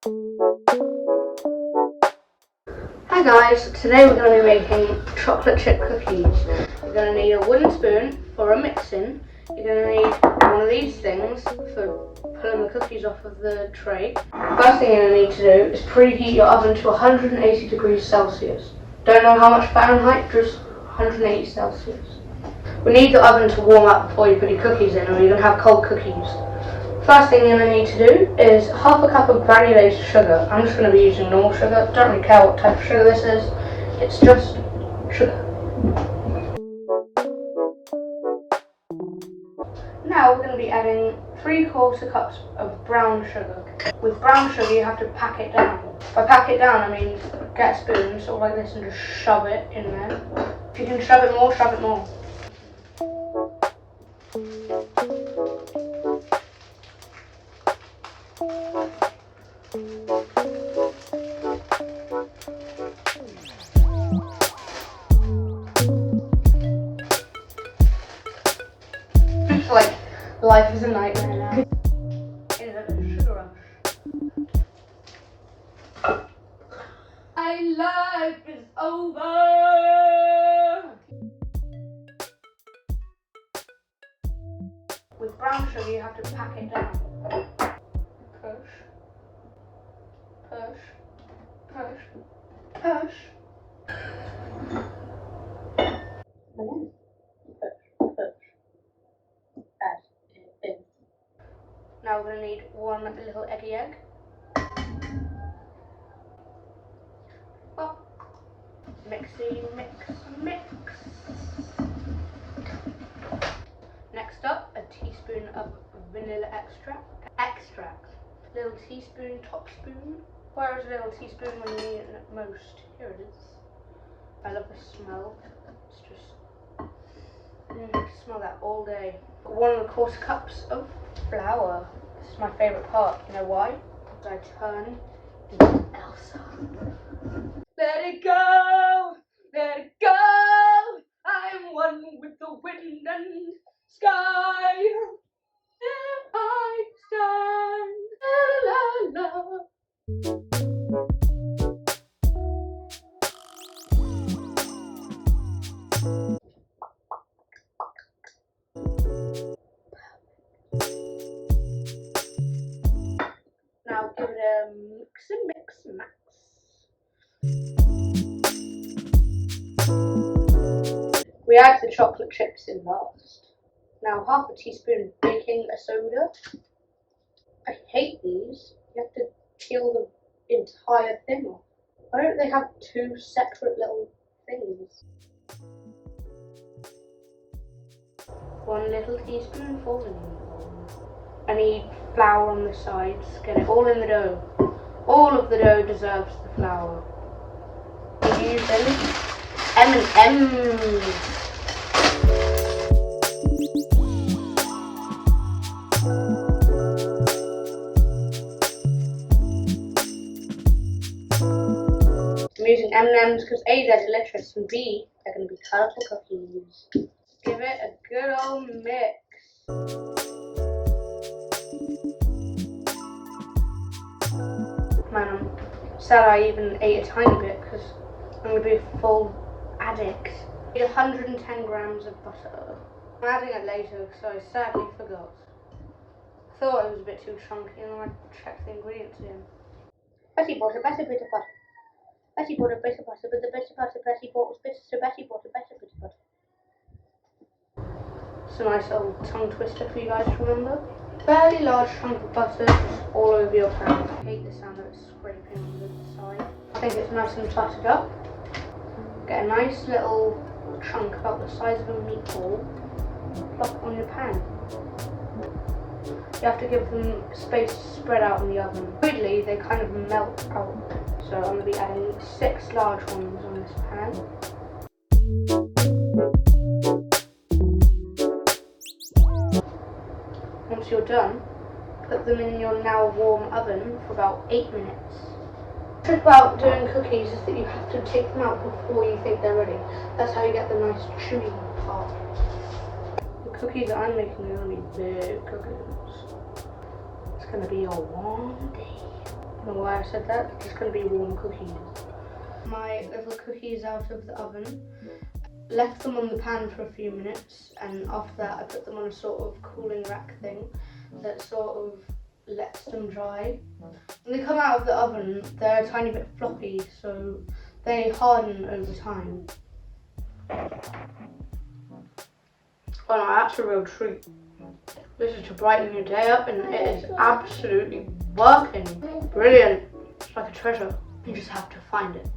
Hi guys, today we're going to be making chocolate chip cookies. You're going to need a wooden spoon for a mixing. You're going to need one of these things for pulling the cookies off of the tray. First thing you're going to need to do is preheat your oven to 180 degrees Celsius. Don't know how much Fahrenheit, just 180 Celsius. We need the oven to warm up before you put your cookies in, or you're going to have cold cookies. First thing you're going to need to do is half a cup of granulated sugar. I'm just going to be using normal sugar. Don't really care what type of sugar this is. It's just sugar. Now we're going to be adding 3/4 cups of brown sugar. With brown sugar you have to pack it down. By pack it down I mean get a spoon, sort of like this, and just shove it in there. If you can shove it more, shove it more. It's like life is a nightmare now. In a sugar rush. My life is over. With brown sugar you have to pack it down. Push. Push. Push. Push. Again. Push. Push. Add it in. Now we're going to need one little eggy egg. Well, mixy mix mix. Next up, a teaspoon of vanilla extract. Little teaspoon, top spoon. Where is a little teaspoon when you need it most? Here it is. I love the smell. It's just, smell that all day. 1¼ cups of flour. This is my favourite part. You know why? Because I turn into Elsa. Let it go, let it go. I am one with the wind and sky. There I stand. La la la. Now give it a mix and mix max. We add the chocolate chips in last. Now 1/2 teaspoon of baking soda. I hate these. You have to peel the entire thing off. Why don't they have 2 separate little things? 1 little teaspoon for vanilla. I need flour on the sides. Get it all in the dough. All of the dough deserves the flour. We're using M&M's. I'm using M&M's because A, they're delicious, and B, they're going to be colourful cookies. Give it a good old mix. Man, I'm sad I even ate a tiny bit because I'm going to be a full addict. I need 110 grams of butter. I'm adding it later because I sadly forgot. I thought it was a bit too chunky and then I checked the ingredients in. Betty bought a better bit of butter. Betty bought a bit of butter, but the bit of butter Betty bought was bitter, so Betty bought a better bit of butter. It's a nice little tongue twister for you guys to remember. Fairly large chunk of butter all over your pan. I hate the sound of it scraping on the side. I think it's nice and buttered up. Get a nice little chunk about the size of a meatball. Plop on your pan. You have to give them space to spread out in the oven. Weirdly, they kind of melt out. So I'm going to be adding 6 large ones on this pan. Once you're done, put them in your now warm oven for about 8 minutes. The trick about doing cookies is that you have to take them out before you think they're ready. That's how you get the nice chewy part. The cookies that I'm making are going to be big cookies. It's going to be a long day. know why I said that. It's going to be warm cookies. My little cookies out of the oven. Left them on the pan for a few minutes, and after that I put them on a sort of cooling rack thing that sort of lets them dry. When they come out of the oven, they're a tiny bit floppy, so they harden over time. Oh no, that's a real treat. This is to brighten your day up, and it is absolutely working. Brilliant. It's like a treasure. You just have to find it.